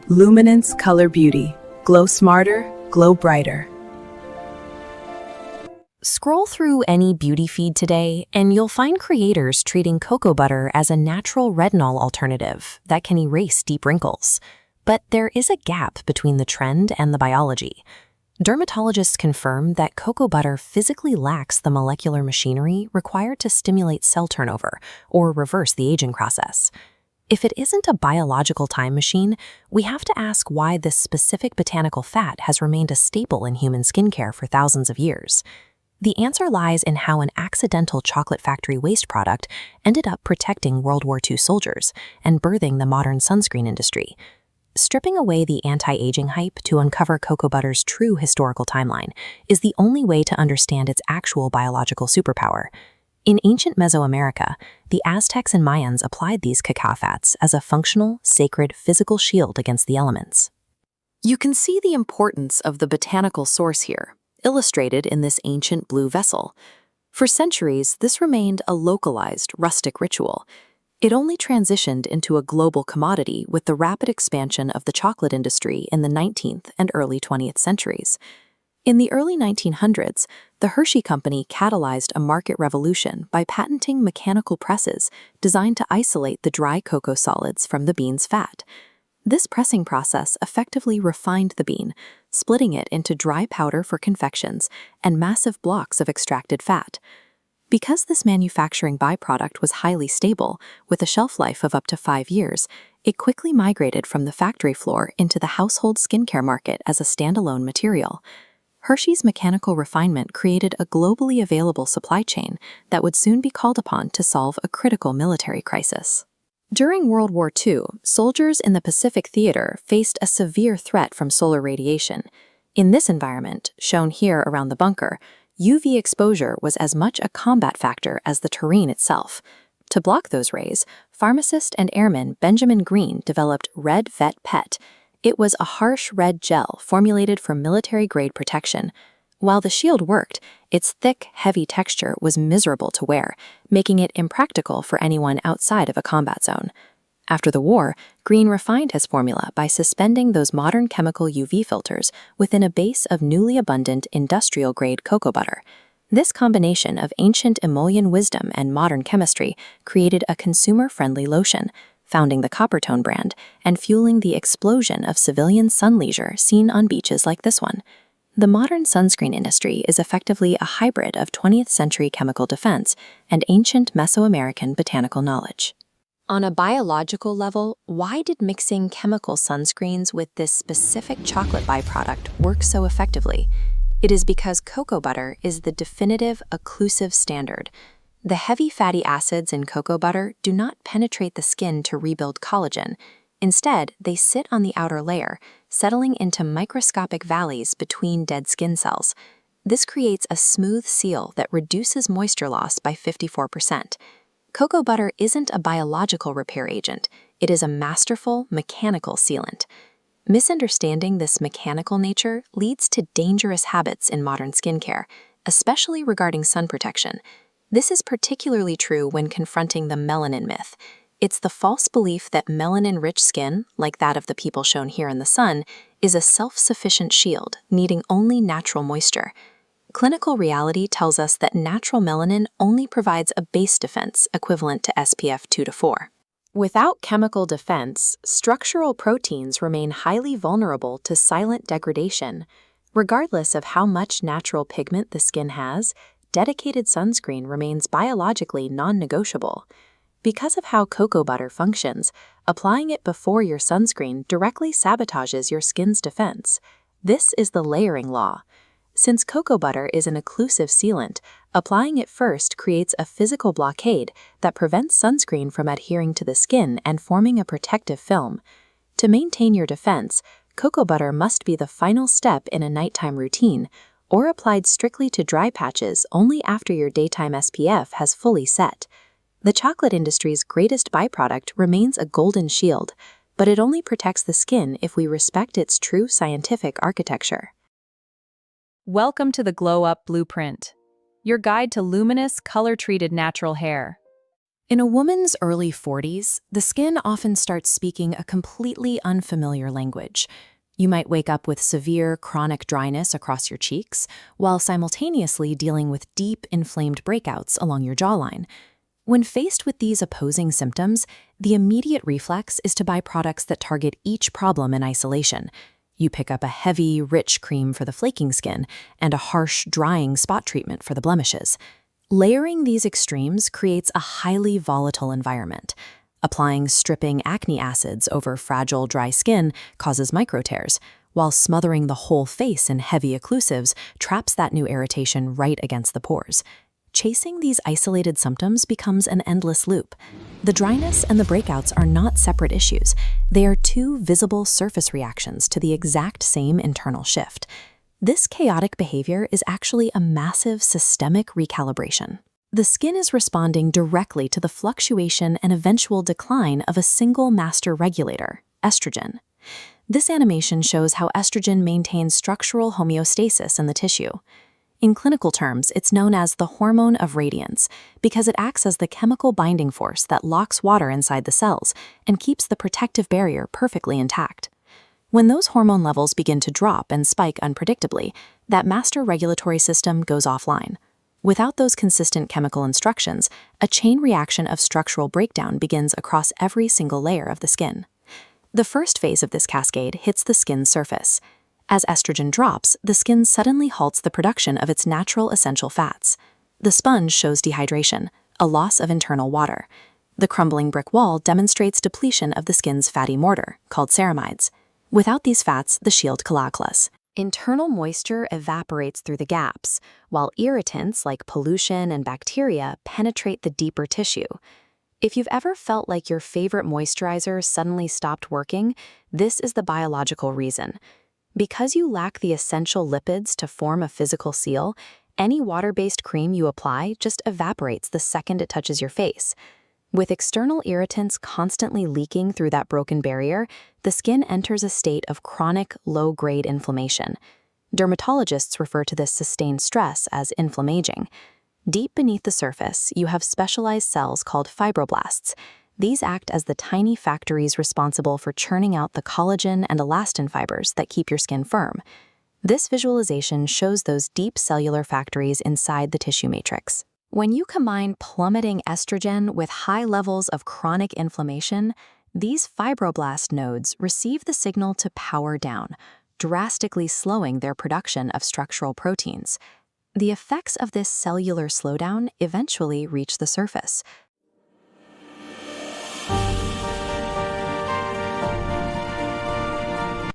Luminance Color Beauty. Glow smarter, glow brighter. Scroll through any beauty feed today, and you'll find creators treating cocoa butter as a natural retinol alternative that can erase deep wrinkles. But there is a gap between the trend and the biology. Dermatologists confirm that cocoa butter physically lacks the molecular machinery required to stimulate cell turnover or reverse the aging process. If it isn't a biological time machine, we have to ask why this specific botanical fat has remained a staple in human skincare for thousands of years. The answer lies in how an accidental chocolate factory waste product ended up protecting World War II soldiers and birthing the modern sunscreen industry. Stripping away the anti-aging hype to uncover cocoa butter's true historical timeline is the only way to understand its actual biological superpower. In ancient Mesoamerica, the Aztecs and Mayans applied these cacao fats as a functional, sacred, physical shield against the elements. You can see the importance of the botanical source here, illustrated in this ancient blue vessel. For centuries, this remained a localized, rustic ritual. It only transitioned into a global commodity with the rapid expansion of the chocolate industry in the 19th and early 20th centuries. In the early 1900s, the Hershey Company catalyzed a market revolution by patenting mechanical presses designed to isolate the dry cocoa solids from the bean's fat. This pressing process effectively refined the bean, splitting it into dry powder for confections and massive blocks of extracted fat. Because this manufacturing byproduct was highly stable, with a shelf life of up to 5 years, it quickly migrated from the factory floor into the household skincare market as a standalone material. Hershey's mechanical refinement created a globally available supply chain that would soon be called upon to solve a critical military crisis. During World War II, soldiers in the Pacific Theater faced a severe threat from solar radiation. In this environment, shown here around the bunker, UV exposure was as much a combat factor as the terrain itself. To block those rays, pharmacist and airman Benjamin Green developed Red Vet Pet. It was a harsh red gel formulated for military-grade protection. While the shield worked, its thick, heavy texture was miserable to wear, making it impractical for anyone outside of a combat zone. After the war, Green refined his formula by suspending those modern chemical UV filters within a base of newly abundant industrial-grade cocoa butter. This combination of ancient emollient wisdom and modern chemistry created a consumer-friendly lotion, founding the Coppertone brand and fueling the explosion of civilian sun leisure seen on beaches like this one. The modern sunscreen industry is effectively a hybrid of 20th century chemical defense and ancient Mesoamerican botanical knowledge. On a biological level, why did mixing chemical sunscreens with this specific chocolate byproduct work so effectively? It is because cocoa butter is the definitive occlusive standard. The heavy fatty acids in cocoa butter do not penetrate the skin to rebuild collagen. Instead, they sit on the outer layer, settling into microscopic valleys between dead skin cells. This creates a smooth seal that reduces moisture loss by 54%. Cocoa butter isn't a biological repair agent. It is a masterful mechanical sealant. Misunderstanding this mechanical nature leads to dangerous habits in modern skincare, especially regarding sun protection. This is particularly true when confronting the melanin myth. It's the false belief that melanin-rich skin, like that of the people shown here in the sun, is a self-sufficient shield, needing only natural moisture. Clinical reality tells us that natural melanin only provides a base defense equivalent to SPF 2 to 4. Without chemical defense, structural proteins remain highly vulnerable to silent degradation. Regardless of how much natural pigment the skin has, dedicated sunscreen remains biologically non-negotiable. Because of how cocoa butter functions, applying it before your sunscreen directly sabotages your skin's defense. This is the layering law. Since cocoa butter is an occlusive sealant, applying it first creates a physical blockade that prevents sunscreen from adhering to the skin and forming a protective film. To maintain your defense, cocoa butter must be the final step in a nighttime routine, or applied strictly to dry patches only after your daytime SPF has fully set. The chocolate industry's greatest byproduct remains a golden shield, but it only protects the skin if we respect its true scientific architecture. Welcome to the Glow Up Blueprint, your guide to luminous, color-treated natural hair. In a woman's early 40s, the skin often starts speaking a completely unfamiliar language. You might wake up with severe chronic dryness across your cheeks, while simultaneously dealing with deep, inflamed breakouts along your jawline. When faced with these opposing symptoms, the immediate reflex is to buy products that target each problem in isolation. You pick up a heavy, rich cream for the flaking skin and a harsh, drying spot treatment for the blemishes. Layering these extremes creates a highly volatile environment. Applying stripping acne acids over fragile, dry skin causes micro-tears, while smothering the whole face in heavy occlusives traps that new irritation right against the pores. Chasing these isolated symptoms becomes an endless loop. The dryness and the breakouts are not separate issues. They are two visible surface reactions to the exact same internal shift. This chaotic behavior is actually a massive systemic recalibration. The skin is responding directly to the fluctuation and eventual decline of a single master regulator, estrogen. This animation shows how estrogen maintains structural homeostasis in the tissue. In clinical terms, it's known as the hormone of radiance because it acts as the chemical binding force that locks water inside the cells and keeps the protective barrier perfectly intact. When those hormone levels begin to drop and spike unpredictably, that master regulatory system goes offline. Without those consistent chemical instructions, a chain reaction of structural breakdown begins across every single layer of the skin. The first phase of this cascade hits the skin's surface. As estrogen drops, the skin suddenly halts the production of its natural essential fats. The sponge shows dehydration, a loss of internal water. The crumbling brick wall demonstrates depletion of the skin's fatty mortar, called ceramides. Without these fats, the shield collapses. Internal moisture evaporates through the gaps, while irritants like pollution and bacteria penetrate the deeper tissue. If you've ever felt like your favorite moisturizer suddenly stopped working, this is the biological reason. Because you lack the essential lipids to form a physical seal, any water-based cream you apply just evaporates the second it touches your face. With external irritants constantly leaking through that broken barrier, the skin enters a state of chronic, low-grade inflammation. Dermatologists refer to this sustained stress as inflammaging. Deep beneath the surface, you have specialized cells called fibroblasts. These act as the tiny factories responsible for churning out the collagen and elastin fibers that keep your skin firm. This visualization shows those deep cellular factories inside the tissue matrix. When you combine plummeting estrogen with high levels of chronic inflammation, these fibroblast nodes receive the signal to power down, drastically slowing their production of structural proteins. The effects of this cellular slowdown eventually reach the surface.